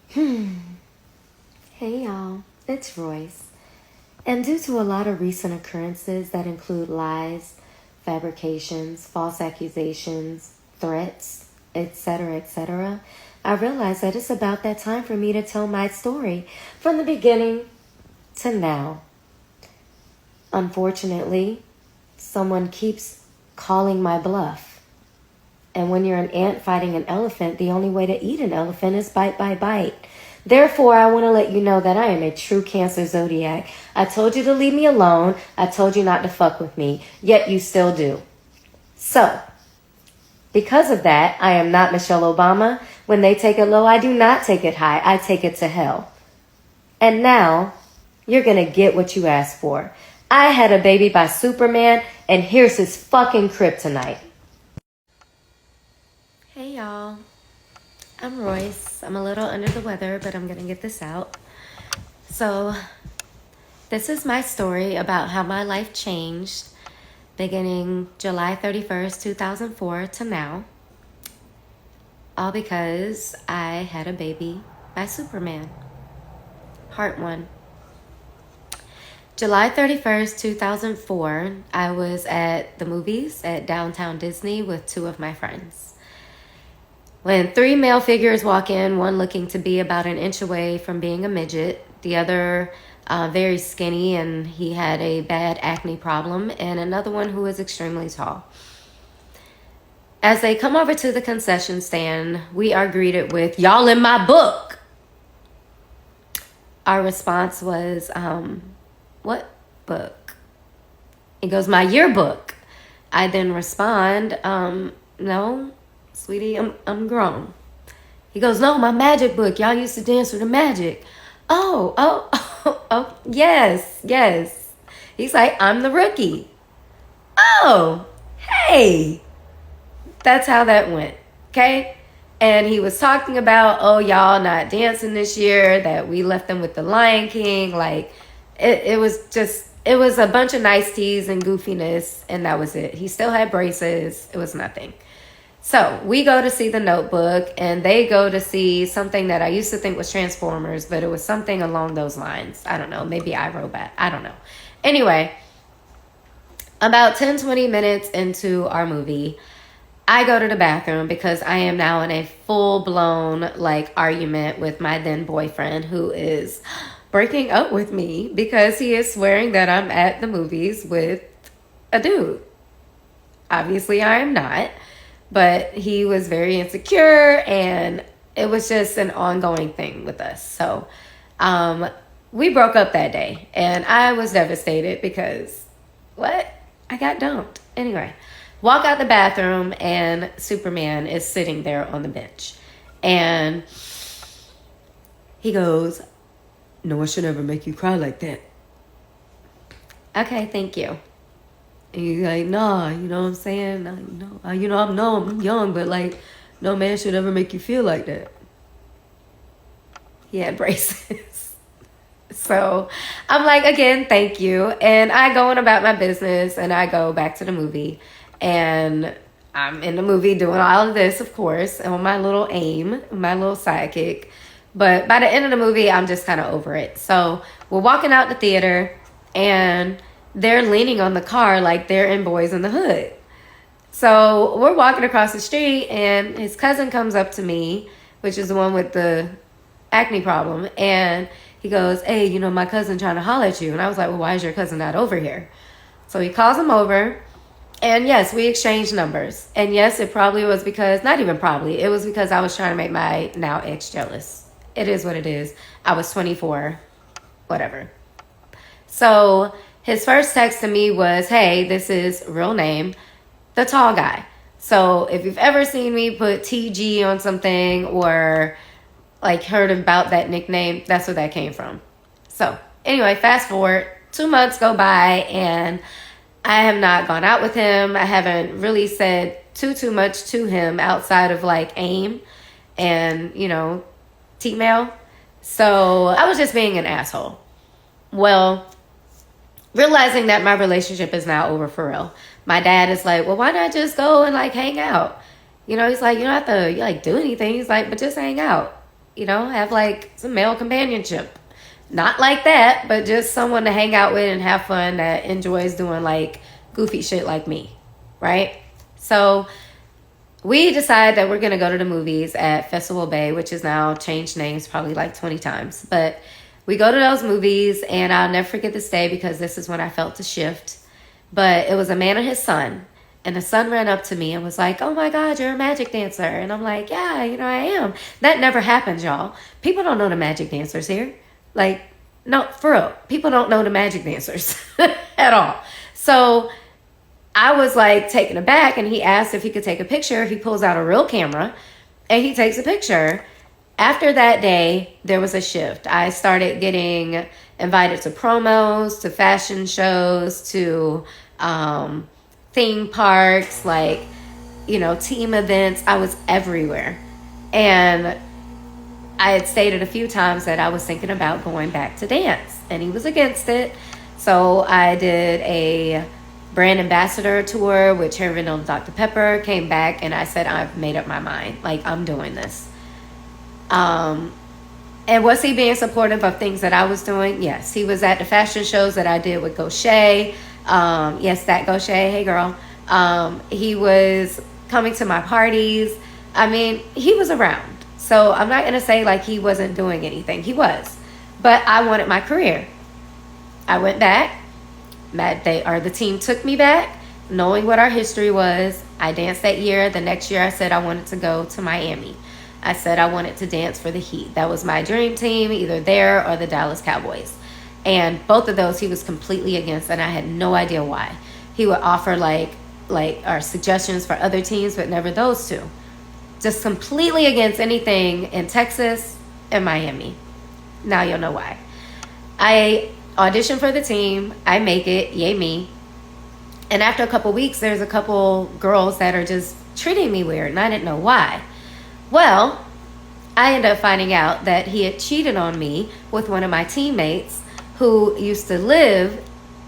Hey y'all, it's Royce. And due to a lot of recent occurrences that include lies, fabrications, false accusations, threats, etc., I realized that it's about that time for me to tell my story from the beginning to now. Unfortunately, someone keeps calling my bluff. And when you're an ant fighting an elephant, the only way to eat an elephant is bite by bite. Therefore, I want to let you know that I am a true Cancer zodiac. I told you to leave me alone. I told you not to fuck with me. Yet you still do. So, because of that, I am not Michelle Obama. When they take it low, I do not take it high. I take it to hell. And now, you're going to get what you asked for. I had a baby by Superman, and here's his fucking kryptonite. Hey y'all, I'm Royce. I'm a little under the weather, but I'm gonna get this out. So, this is my story about how my life changed beginning July 31st, 2004 to now. All because I had a baby by Superman. Part 1. July 31st, 2004, I was at the movies at Downtown Disney with 2 of my friends. When 3 male figures walk in, one looking to be about an inch away from being a midget, the other very skinny and he had a bad acne problem, and another one who is extremely tall. As they come over to the concession stand, we are greeted with, "Y'all in my book." Our response was, "What book?" He goes, "My yearbook." I then respond, "No. Sweetie, I'm grown." He goes, "No, my magic book. Y'all used to dance with the magic." Oh, yes. He's like, "I'm the rookie." Oh, hey. That's how that went, okay? And he was talking about, y'all not dancing this year, that we left them with the Lion King. Like, it was a bunch of niceties and goofiness, and that was it. He still had braces. It was nothing. So we go to see The Notebook, and they go to see something that I used to think was Transformers, but it was something along those lines. I don't know. Maybe iRobot. I don't know. Anyway, about 10-20 minutes into our movie, I go to the bathroom because I am now in a full-blown argument with my then boyfriend, who is breaking up with me because he is swearing that I'm at the movies with a dude. Obviously, I am not. But he was very insecure, and it was just an ongoing thing with us. So we broke up that day, and I was devastated because, what? I got dumped. Anyway, walk out the bathroom, and Superman is sitting there on the bench. And he goes, "No one should ever make you cry like that." Okay, thank you. And he's like, "Nah, you know what I'm saying? Nah, I'm young, but no man should ever make you feel like that." He had braces. So I'm like, again, thank you. And I go on about my business, and I go back to the movie. And I'm in the movie doing all of this, of course, on my little aim, my little sidekick. But by the end of the movie, I'm just kind of over it. So we're walking out the theater, and they're leaning on the car like they're in Boys in the Hood. So we're walking across the street, and his cousin comes up to me, which is the one with the acne problem, and he goes, "Hey, my cousin trying to holler at you." And I was like, "Well, why is your cousin not over here?" So he calls him over, and yes, we exchanged numbers. And yes, it probably was because, not even probably, it was because I was trying to make my now ex jealous. It is what it is. I was 24, whatever. So his first text to me was, "Hey, this is real name, the tall guy." So if you've ever seen me put TG on something or heard about that nickname, that's where that came from. So anyway, fast forward, 2 months go by, and I have not gone out with him. I haven't really said too much to him outside of AIM and, T-mail. So I was just being an asshole. Well, realizing that my relationship is now over for real, my dad is like, "Well, why not just go and hang out?" He's like, "You don't have to do anything." He's like, "But just hang out." have like some male companionship. Not like that, but just someone to hang out with and have fun that enjoys doing like goofy shit like me, right? So we decide that we're going to go to the movies at Festival Bay, which is now changed names probably like 20 times. But we go to those movies, and I'll never forget this day because this is when I felt the shift. But it was a man and his son. And the son ran up to me and was like, "Oh my God, you're a magic dancer." And I'm like, "Yeah, I am." That never happens, y'all. People don't know the magic dancers here. Like, no, for real. People don't know the magic dancers at all. So I was like taken aback, and he asked if he could take a picture. He pulls out a real camera and he takes a picture. After that day, there was a shift. I started getting invited to promos, to fashion shows, to theme parks, like, team events. I was everywhere. And I had stated a few times that I was thinking about going back to dance, and he was against it. So I did a brand ambassador tour with Cherry Vanilla Dr. Pepper, came back, and I said, I've made up my mind. Like, I'm doing this. And was he being supportive of things that I was doing? Yes. He was at the fashion shows that I did with Gaucher. Yes, that Gaucher. Hey, girl. He was coming to my parties. I mean, he was around. So I'm not going to say like he wasn't doing anything. He was. But I wanted my career. I went back. The team took me back, knowing what our history was. I danced that year. The next year I said I wanted to go to Miami. I said I wanted to dance for the Heat. That was my dream team, either there or the Dallas Cowboys. And both of those he was completely against, and I had no idea why. He would offer like our suggestions for other teams, but never those two. Just completely against anything in Texas and Miami. Now you'll know why. I audition for the team. I make it. Yay me. And after a couple weeks, there's a couple girls that are just treating me weird, and I didn't know why. Well, I ended up finding out that he had cheated on me with one of my teammates who used to live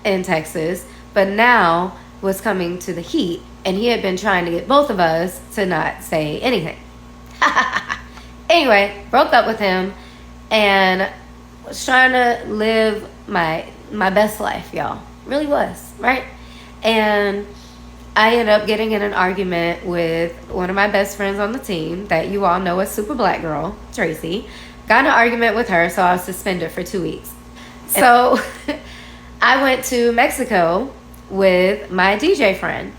in Texas, but now was coming to the Heat, and he had been trying to get both of us to not say anything. Anyway, broke up with him and was trying to live my best life, y'all. Really was, right? And I ended up getting in an argument with one of my best friends on the team that you all know as Super Black Girl, Tracy. Got in an argument with her, so I was suspended for 2 weeks. So I went to Mexico with my DJ friend,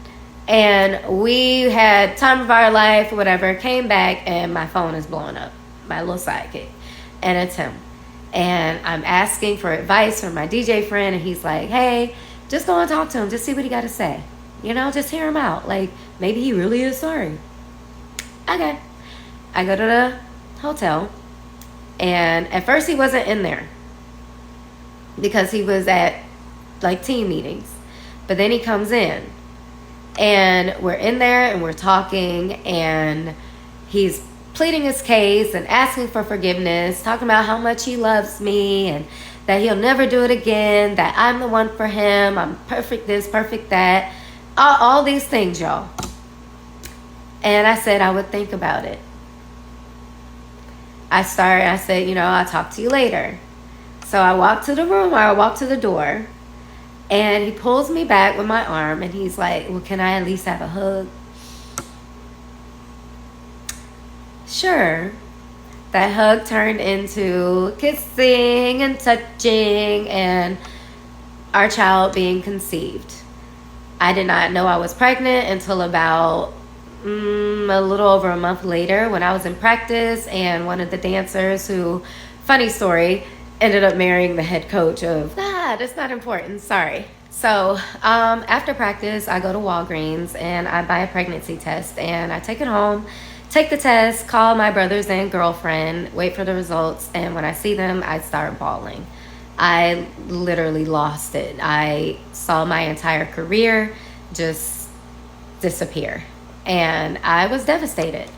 and we had time of our life, whatever. Came back, and my phone is blowing up, my little sidekick, and it's him. And I'm asking for advice from my DJ friend, and he's like, "Hey, just go and talk to him. Just see what he got to say. Just hear him out. Like, maybe he really is sorry." Okay. I go to the hotel, and at first he wasn't in there because he was at like team meetings. But then he comes in, and we're in there and we're talking, and he's pleading his case and asking for forgiveness, talking about how much he loves me and that he'll never do it again, that I'm the one for him, I'm perfect this, perfect that, all these things, y'all. And I said I would think about it. I said, I'll talk to you later. So I walked to the room, or I walked to the door, and he pulls me back with my arm, and he's like, "Well, can I at least have a hug?" Sure. That hug turned into kissing and touching and our child being conceived. I did not know I was pregnant until about a little over a month later, when I was in practice, and one of the dancers who, funny story, ended up marrying the head coach of, that's not important, sorry. So after practice, I go to Walgreens and I buy a pregnancy test, and I take it home, take the test, call my brothers and girlfriend, wait for the results, and when I see them, I start bawling. I literally lost it. I saw my entire career just disappear, and I was devastated.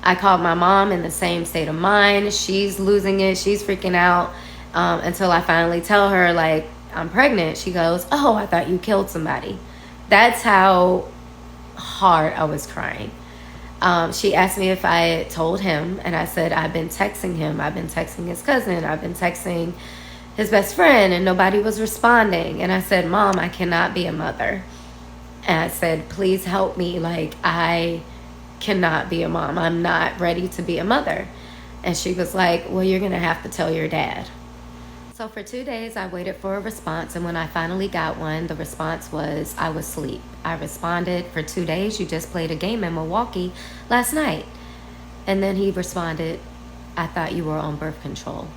I called my mom in the same state of mind. She's losing it. She's freaking out, until I finally tell her, like, I'm pregnant. She goes, "Oh, I thought you killed somebody." That's how hard I was crying. She asked me if I had told him, and I said, I've been texting him. I've been texting his cousin. I've been texting his best friend, and nobody was responding. And I said, Mom, I cannot be a mother. And I said, please help me. Like, I cannot be a mom. I'm not ready to be a mother. And she was like, well, you're going to have to tell your dad. So for 2 days, I waited for a response. And when I finally got one, the response was, I was asleep. I responded, for 2 days, you just played a game in Milwaukee last night. And then he responded, I thought you were on birth control.